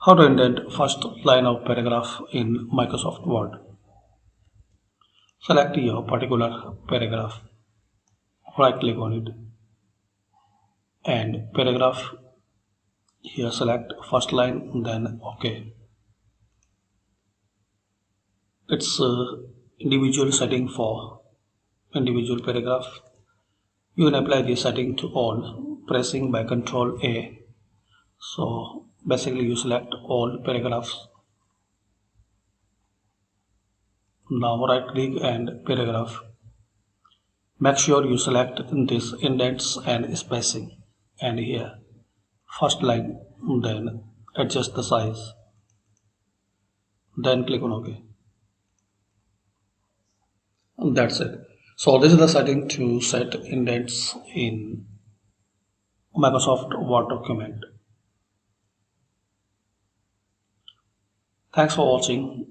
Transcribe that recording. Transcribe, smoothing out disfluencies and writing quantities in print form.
How to indent first line of paragraph in Microsoft Word. Select your particular paragraph, right click on it and paragraph. Here select first line, then OK. It's individual setting for individual paragraph. You can apply this setting to all pressing by Ctrl A. So basically you select all paragraphs. Now right click and paragraph. Make sure you select this indents and spacing, and here first line, then adjust the size, then click on OK. And that's it. So this is the setting to set indents in Microsoft Word document. Thanks for watching.